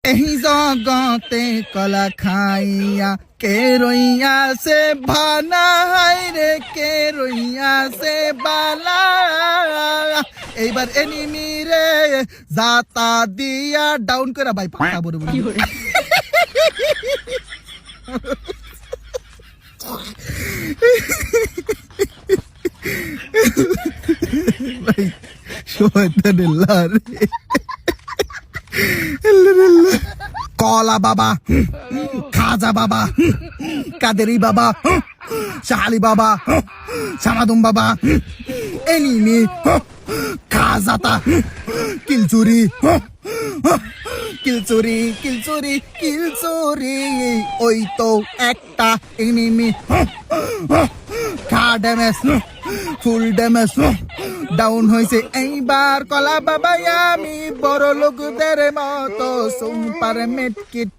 এই জগতে কলা খাইয়া কে রইয়াছে ভানা হাই রে কে রইয়াছে বালা এইবার এনিমি রে জাতা দিয়া ডাউন করে ভাই পাকা বড় বড় ভাই শয়তানুল্লাহ রে কলা বাবা খাজা বাবা কাদেরি বাবা শালি বাবা সামাদুম বাবা এনিমি খাজাতা কিলচুরি কিলচুরি কিলচুরি কিলচুরি ওই তো একটা এনিমি খা ড্যামেজ ফুল ড্যামেজ ডাউন হয়েছে এইবার কলা বাবা আমি বড় লোকদের মতো সুপার মেট কিট